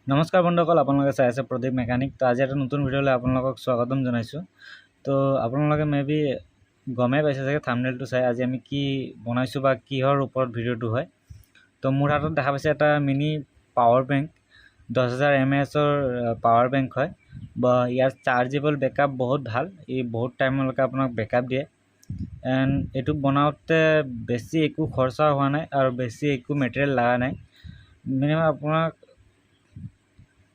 নমস্কাৰ বন্ধুসকল, আপোনালোকে চাই আছে প্ৰদীপ মেকানিক। তো আজি এটা নতুন ভিডিঅ'লৈ আপোনালোকক স্বাগতম জনাইছোঁ। তো আপোনালোকে মেবি গমেই পাইছে চাগে থাম্বনেইলটো চাই আজি আমি কি বনাইছোঁ বা কিহৰ ওপৰত ভিডিঅ'টো হয়। তো মোৰ হাতত দেখা পাইছে এটা mini power bank, 10,000 mAh power bank হয়। বা ইয়াৰ চাৰ্জেবল বেকআপ বহুত ভাল, ই বহুত টাইমলৈকে আপোনাক বেকআপ দিয়ে। এণ্ড এইটো বনাওঁতে বেছি একো খৰচা হোৱা নাই আৰু বেছি একো মেটেৰিয়েল লগা নাই। মিনিমাম আপোনাক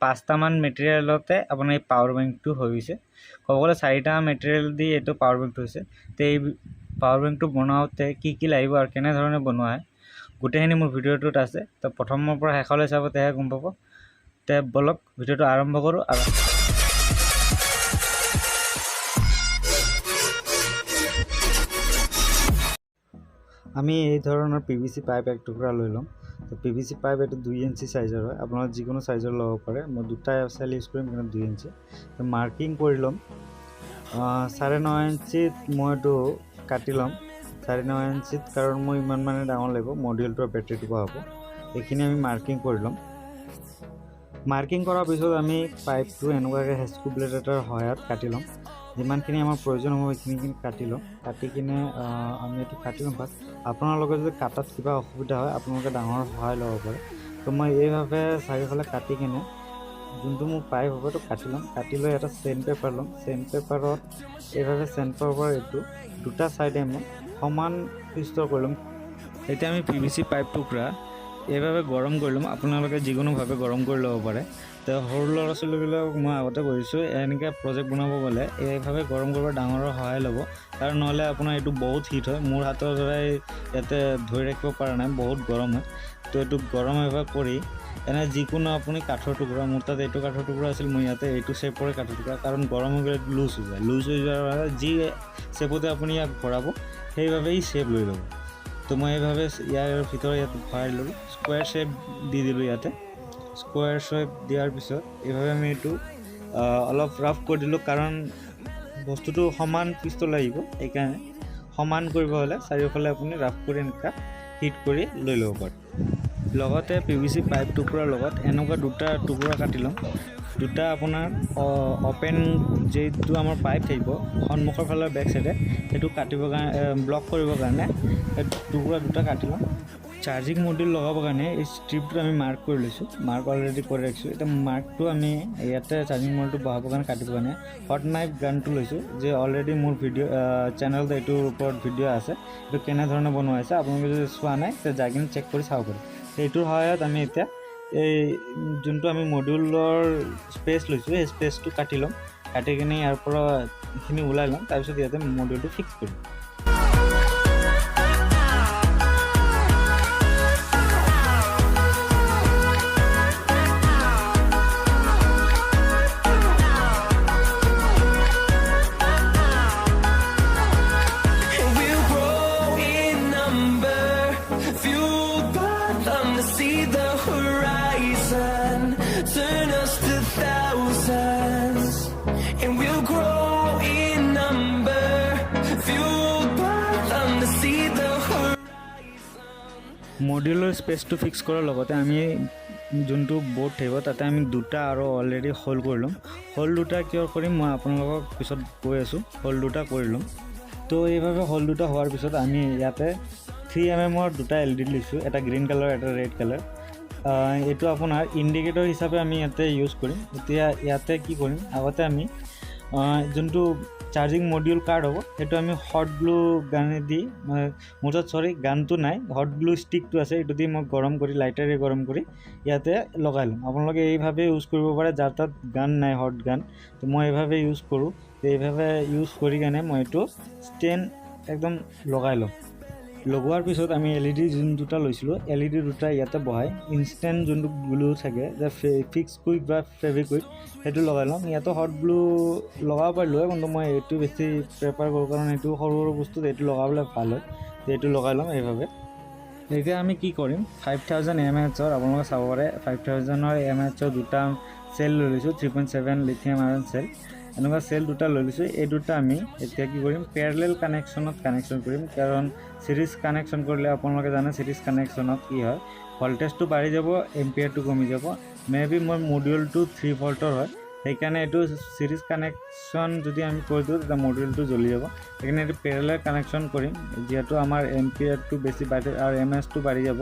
5টামান মেটেৰিয়েলতে আপোনাৰ এই পাৱাৰ বেংকটো হৈ গৈছে। ক'ব গ'লে 4টা মেটেৰিয়েল দি এইটো পাৱাৰ বেংকটো হৈছে। তো এই পাৱাৰ বেংকটো বনাওঁতে কি কি লাগিব আৰু কেনেধৰণে বনোৱা হয় গোটেইখিনি মোৰ ভিডিঅ'টোত আছে। তো প্ৰথমৰ পৰা শেষলৈ চাব, তেতিয়াহে গম পাব। তে বলক ভিডিঅ'টো আৰম্ভ কৰোঁ। আৰু আমি এই ধৰণৰ PVC পাইপ এক টুকুৰা লৈ ল'ম। তো PVC পাইপ এইটো 2 ইঞ্চি চাইজৰ হয়, আপোনালোকে যিকোনো চাইজৰ ল'ব পাৰে। মই দুটা চাইল ইউজ কৰিম, কিন্তু 2 ইঞ্চি। তো মাৰ্কিং কৰি ল'ম। 9.5 ইঞ্চিত মই এইটো কাটি ল'ম। 9.5 ইঞ্চিত কাৰণ মোৰ ইমান মানে ডাঙৰ লাগিব, মডিউলটোৰ বেটাৰীটো হ'ব। এইখিনি আমি মাৰ্কিং কৰি ল'ম। মাৰ্কিং কৰাৰ পিছত আমি পাইপটো এনেকুৱাকৈ হেস্কু ব্লেড এটাৰ সহায়ত কাটি ল'ম। যিমানখিনি আমাৰ প্ৰয়োজন হ'ব সেইখিনি কাটি ল'ম। কাটি কিনে আমি এইটো কাটি ল'ম। ফাৰ্ষ্ট আপোনালোকে যদি কাটাত কিবা অসুবিধা হয় আপোনালোকে ডাঙৰ সহায় ল'ব পাৰে। তো মই এইভাৱে চাৰিওফালে কাটি কিনে যোনটো মোৰ পাইপ হ'ব এইটো কাটি ল'ম। কাটি লৈ এটা চেইন পেপাৰ ল'ম। চেইন পেপাৰত এইভাৱে চেণ্টাৰৰ পৰা এইটো দুটা চাইডে মই সমান পিষ্টৰ কৰি ল'ম। এতিয়া আমি PVC পাইপ টুকুৰা এইভাৱে গৰম কৰি ল'ম। আপোনালোকে যিকোনোভাৱে গৰম কৰি ল'ব পাৰে। তো সৰু ল'ৰা ছোৱালীবিলাকক মই আগতে কৈছোঁ, এনেকৈ প্ৰজেক্ট বনাব গ'লে এইভাৱে গৰম কৰিব ডাঙৰৰ সহায় ল'ব, কাৰণ নহ'লে আপোনাৰ এইটো বহুত হিট হয়। মোৰ হাতৰ দ্বাৰাই ইয়াতে ধৰি ৰাখিব পৰা নাই, বহুত গৰম হয়। তো এইটো গৰম এবাৰ কৰি এনে যিকোনো আপুনি কাঠৰ টুকুৰা, মোৰ তাত এইটো কাঠৰ টুকুৰা আছিল, মই ইয়াতে এইটো শ্বেপৰে কাঠৰ টুকুৰা, কাৰণ গৰম হৈ গ'লে লুজ হৈ যায়। লুজ হৈ যোৱাৰ বাবে যি শ্বেপতে আপুনি ইয়াক ভৰাব সেইভাৱেই শ্বেপ লৈ ল'ব। তো মই এইভাৱে ইয়াৰ ভিতৰত ইয়াত ভৰাই ল'লোঁ। স্কুৱেৰ শ্বেপ দি দিলোঁ ইয়াতে। স্কুৱেৰ শ্বেপ দিয়াৰ পিছত এইভাৱে আমি এইটো অলপ ৰাফ কৰি দিলোঁ, কাৰণ বস্তুটো সমান পিষ্টল লাগিব। সেইকাৰণে সমান কৰিব হ'লে চাৰিওফালে আপুনি ৰাফ কৰি এনেকুৱা হিট কৰি লৈ ল'ব পাৰে। লগতে PVC পাইপ টুকুৰাৰ লগত এনেকুৱা দুটা টুকুৰা কাটি ল'ম। দুটা আপোনাৰ অ'পেন যিটো আমাৰ পাইপ থাকিব সন্মুখৰ ফালৰ বেক চাইডে, সেইটো কাটিবৰ কাৰণে ব্লক কৰিবৰ কাৰণে এই টুকুৰা দুটা কাটি ল'ম। চাৰ্জিং মডিউল লগাবৰ কাৰণে এই ষ্ট্ৰিপটো আমি মাৰ্ক কৰি লৈছোঁ, মাৰ্ক অলৰেডি কৰি ৰাখিছোঁ। এতিয়া মাৰ্কটো আমি ইয়াতে চাৰ্জিং মডিউলটো বহাবৰ কাৰণে কাটিবৰ কাৰণে হট নাইফ গানটো লৈছোঁ, যে অলৰেডি মোৰ ভিডিঅ' চেনেলত এইটোৰ ওপৰত ভিডিঅ' আছে। এইটো কেনেধৰণে বনোৱা হৈছে আপোনালোকে যদি চোৱা নাই তেতিয়া যাই কিনে চেক কৰি চাব পাৰে। সেইটোৰ সহায়ত আমি এতিয়া এই যোনটো আমি মডিউলৰ স্পেচ লৈছোঁ সেই স্পেচটো কাটি ল'ম। কাটি কিনে ইয়াৰ পৰা এইখিনি ওলাই ল'ম, তাৰপিছত ইয়াতে মডিউলটো ফিক্স কৰিম। See the horizon, turn us to thousands, and we'll grow in number, fueled by them to see the horizon. মডিউলৰ স্পেচটো ফিক্স কৰাৰ লগতে আমি যোনটো বৰ্ড থাকিব তাতে আমি দুটা আৰু অলৰেডি হোল কৰি ল'ম। হোল দুটা কিয় কৰিম মই আপোনালোকক পিছত কৈ আছোঁ। হোল দুটা কৰি ল'ম। তো এইভাৱে হোল দুটা হোৱাৰ পিছত আমি ইয়াতে 3 mm দুটা LED লৈছোঁ, এটা গ্ৰীণ কালাৰ এটা ৰেড কালাৰ। এইটো আপোনাৰ ইণ্ডিকেটৰ হিচাপে আমি ইয়াতে ইউজ কৰিম। এতিয়া ইয়াতে কি কৰিম, আগতে আমি যোনটো চাৰ্জিং মডিউল কাৰ্ড হ'ব সেইটো আমি হট গ্লু গানেদি, মোৰ তাত গানটো নাই, হট গ্লু ষ্টিকটো আছে, এইটো দি মই গৰম কৰি লাইটাৰে গৰম কৰি ইয়াতে লগাই ল'ম। আপোনালোকে এইভাৱে ইউজ কৰিব পাৰে যাৰ তাত গান নাই, হট গান। তো মই এইভাৱে ইউজ কৰোঁ। তো এইভাৱে ইউজ কৰি কেনে মই এইটো ষ্টেণ্ড একদম লগাই ল'ম। লগোৱাৰ পিছত আমি LED যোন দুটা লৈছিলোঁ, LED দুটা ইয়াতে বহাই ইনষ্টেণ্ট যোনটো গ্লু থাকে যে ফিক্স কুইক বা ফেভিকুইক, সেইটো লগাই ল'ম। ইয়াতো হট গ্লু লগাব পাৰিলোঁ, কিন্তু মই এইটো বেছি প্ৰেফাৰ কৰোঁ, কাৰণ এইটো সৰু সৰু বস্তুত এইটো লগাবলৈ ভাল হয়। তো এইটো লগাই ল'ম এইভাৱে। এতিয়া আমি কি কৰিম, 5000 mAh আপোনালোকে চাব পাৰে 5000 mAh দুটা চেল লৈ লৈছোঁ, 3.7 লিথিয়াম আয়ৰন চেল। এনেকুৱা চেল দুটা লৈ লৈছোঁ। এই দুটা আমি এতিয়া কি কৰিম, পেৰেলেল কানেকশ্যনত কানেকশ্যন কৰিম, কাৰণ সিৰিজ কানেকশ্যন কৰিলে আপোনালোকে জানে সিৰিজ কানেকশ্যনত কি হয়, ভল্টেজটো বাঢ়ি যাব, এম্পিয়াৰটো কমি যাব, মে বি মোৰ মডিউলটো 3 ভল্টৰ হয়, সেইকাৰণে এইটো সিৰিজ কানেকশ্যন যদি আমি কৰি দিওঁ তেতিয়া মডিউলটো জ্বলি যাব। সেইকাৰণে এইটো পেৰেলেল কানেকশ্যন কৰিম, যিহেতু আমাৰ এম্পিয়াৰটো বেছি বাঢ়ে আৰু এমএছটো বাঢ়ি যাব।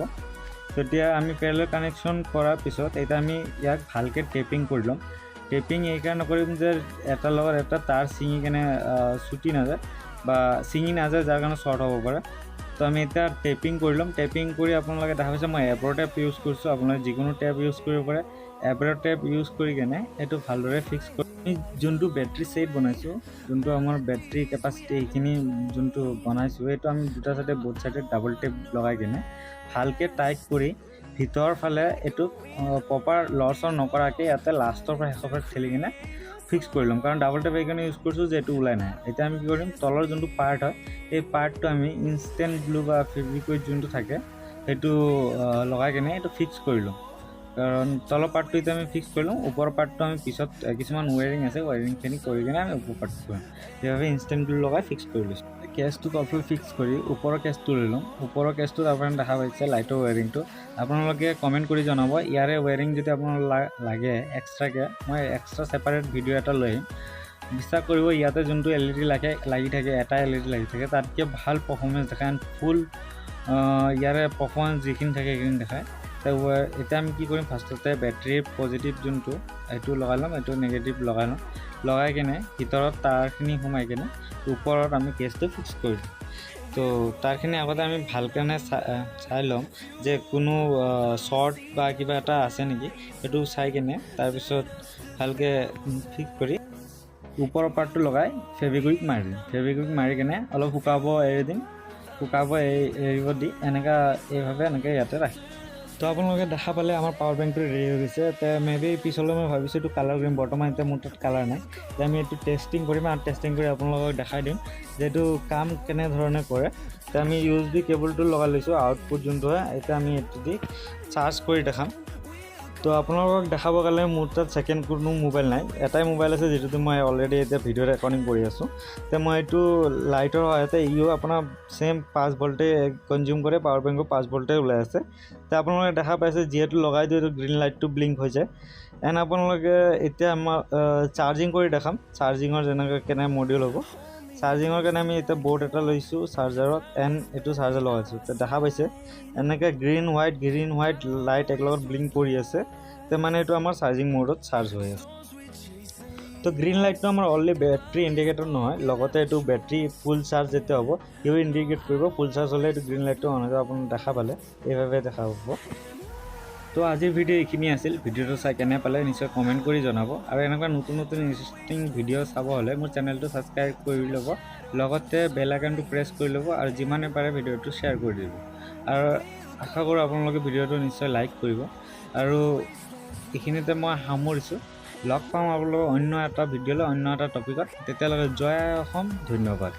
তেতিয়া আমি পেৰেলেল কানেকশ্যন কৰাৰ পিছত এতিয়া আমি ইয়াক ভালকৈ টেপিং কৰি ল'ম। টেপিং এইকাৰণে কৰিম যে এটাৰ লগত এটা তাৰ ছিঙি কেনে ছুটি নাযায় বা ছিঙি নাযায়, যাৰ কাৰণে শ্বৰ্ট হ'ব পাৰে। তো আমি এতিয়া টেপিং কৰি ল'ম। টেপিং কৰি আপোনালোকে দেখা পাইছে মই এব্ৰ টেপ ইউজ কৰিছোঁ, আপোনালোকে যিকোনো টেপ ইউজ কৰিব পাৰে। এব্ৰ টেপ ইউজ কৰি কেনে এইটো ভালদৰে ফিক্স কৰি আমি যোনটো বেটৰী ছেট বনাইছোঁ, যোনটো আমাৰ বেটৰী কেপাচিটি এইখিনি যোনটো বনাইছোঁ, এইটো আমি দুটা চাইডে বোথ চাইডে ডাবল টেপ লগাই কেনে ভালকৈ টাইট কৰি ভিতৰৰ ফালে এইটো প্ৰপাৰ লৰচৰ নকৰাকৈ ইয়াতে লাষ্টৰ পৰা শেষৰ পৰা ঠেলি কিনে ফিক্স কৰি ল'ম। কাৰণ ডাবল টেপ এইকাৰণে ইউজ কৰিছোঁ যে এইটো ওলাই নাই। এতিয়া আমি কি কৰিম, তলৰ যোনটো পাৰ্ট হয় এই পাৰ্টটো আমি ইনষ্টেণ্ট গ্লু বা ফেব্ৰিকুইড যোনটো থাকে সেইটো লগাই কেনে এইটো ফিক্স কৰি ল'ম। কাৰণ তলৰ পাৰ্টটো এতিয়া আমি ফিক্স কৰি ল'ম, ওপৰৰ পাৰ্টটো আমি পিছত কিছুমান ৱেৰিং আছে, ৱেৰিংখিনি কৰি কিনে আমি ওপৰ পাৰ্টটো কৰিম। সেইবাবে ইনষ্টেণ্ট গ্লু লগাই ফিক্স কৰি লৈছোঁ। কেছটো তলফালে ফিক্স কৰি ওপৰৰ কেছটো লৈ ল'ম। ওপৰৰ কেছটোত আপোনাৰ দেখা পাইছে লাইটৰ ৱেৰিংটো। আপোনালোকে কমেণ্ট কৰি জনাব ইয়াৰে ৱেৰিং যদি আপোনালোক লাগে এক্সট্ৰাকৈ, মই এক্সট্ৰা ছেপাৰেট ভিডিঅ' এটা লৈ আহিম। বিশ্বাস কৰিব ইয়াতে যোনটো LED লাগি থাকে, এটা LED লাগি থাকে, তাতকৈ ভাল পাৰফৰ্মেঞ্চ দেখায়, ফুল ইয়াৰে পাৰফৰ্মেঞ্চ যিখিনি থাকে সেইখিনি দেখায়। এতিয়া আমি কি কৰিম, ফাৰ্ষ্টতে বেটৰীৰ পজিটিভ যোনটো এইটো লগাই ল'ম, এইটো নিগেটিভ লগাই ল'ম। লগাই কেনে ভিতৰত তাৰখিনি সোমাই কেনে ওপৰত আমি কেছটো ফিক্স কৰি দিম। তো তাৰখিনি আগতে আমি ভালকৈ চাই ল'ম যে কোনো শ্বৰ্ট বা কিবা এটা আছে নেকি, সেইটো চাই কেনে তাৰপিছত ভালকৈ ফিক্স কৰি ওপৰৰ পাৰ্টটো লগাই ফেব্ৰিকুইক মাৰি দিম। ফেব্ৰিকুইক মাৰি কেনে অলপ শুকাব এৰি দিম। এৰিব দি এইভাৱে এনেকৈ ইয়াতে ৰাখিম। তো আপোনালোকে দেখা পালে আমাৰ পাৱাৰ বেংকটো ৰেডি হৈ গৈছে। মে বি পিছলৈ মই ভাবিছোঁ এইটো কালাৰ কৰিম, বৰ্তমান এতিয়া মোৰ তাত কালাৰ নাই। এতিয়া আমি এইটো টেষ্টিং কৰিম আৰু টেষ্টিং কৰি আপোনালোকক দেখাই দিম যে এইটো কাম কেনেধৰণে কৰে। এতিয়া আমি USB কেবলটো লগাই লৈছোঁ, আউটপুট যোনটো হয় এতিয়া আমি এইটো দি চাৰ্জ কৰি দেখাম। তো আপোনালোকক দেখাবৰ কাৰণে মোৰ তাত ছেকেণ্ড কোনো মোবাইল নাই, এটাই মোবাইল আছে যিটো মই অলৰেডি এতিয়া ভিডিঅ' ৰেকৰ্ডিং কৰি আছোঁ। এতিয়া মই এইটো লাইটৰ সহায়তে আপোনাৰ ছেম 5 ভল্টে কনজিউম কৰে, পাৱাৰ বেংকো 5 ভল্টে ওলাই আছে। এতিয়া আপোনালোকে দেখা পাইছে যিহেতু লগাই দিওঁ এইটো গ্ৰীণ লাইটটো ব্লিংক হৈ যায়। আপোনালোকে এতিয়া আমাৰ চাৰ্জিং কৰি দেখাম, চাৰ্জিঙৰ যেনেকৈ কেনে মডিউল হ'ব। চাৰ্জিঙৰ কাৰণে আমি এতিয়া বৰ্ড এটা লৈছোঁ চাৰ্জাৰত, এইটো চাৰ্জাৰ লগাইছোঁ। এতিয়া দেখা পাইছে এনেকৈ গ্ৰীণ হোৱাইট লাইট একেলগত ব্লিংক কৰি আছে, মানে এইটো আমাৰ চাৰ্জিং মোডত চাৰ্জ হৈ আছে। তো গ্ৰীণ লাইটটো আমাৰ অনলি বেটৰী ইণ্ডিকেটৰ নহয়, লগতে এইটো বেটৰী ফুল চাৰ্জ যেতিয়া হ'ব সিও ইণ্ডিকেট কৰিব। ফুল চাৰ্জ হ'লে এইটো গ্ৰীণ লাইটটো অন হৈ যাব। আপুনি দেখা পালে এইভাৱে দেখা পাব। তো আজিৰ ভিডিঅ' এইখিনি আছিল। ভিডিঅ'টো চাই কেনে পালে নিশ্চয় কমেণ্ট কৰি জনাব। আৰু এনেকুৱা নতুন ইণ্টাৰেষ্টিং ভিডিঅ' চাব হ'লে মোৰ চেনেলটো ছাবস্ক্ৰাইব কৰি ল'ব, লগতে বেল আইকনটো প্ৰেছ কৰি ল'ব আৰু যিমানে পাৰে ভিডিঅ'টো শ্বেয়াৰ কৰি দিব। আৰু আশা কৰোঁ আপোনালোকে ভিডিঅ'টো নিশ্চয় লাইক কৰিব। আৰু এইখিনিতে মই সামৰিছোঁ। লগ পাম আপোনালোকক অন্য এটা ভিডিঅ'লৈ, অন্য এটা টপিকত। তেতিয়ালৈকে জয় অসম, ধন্যবাদ।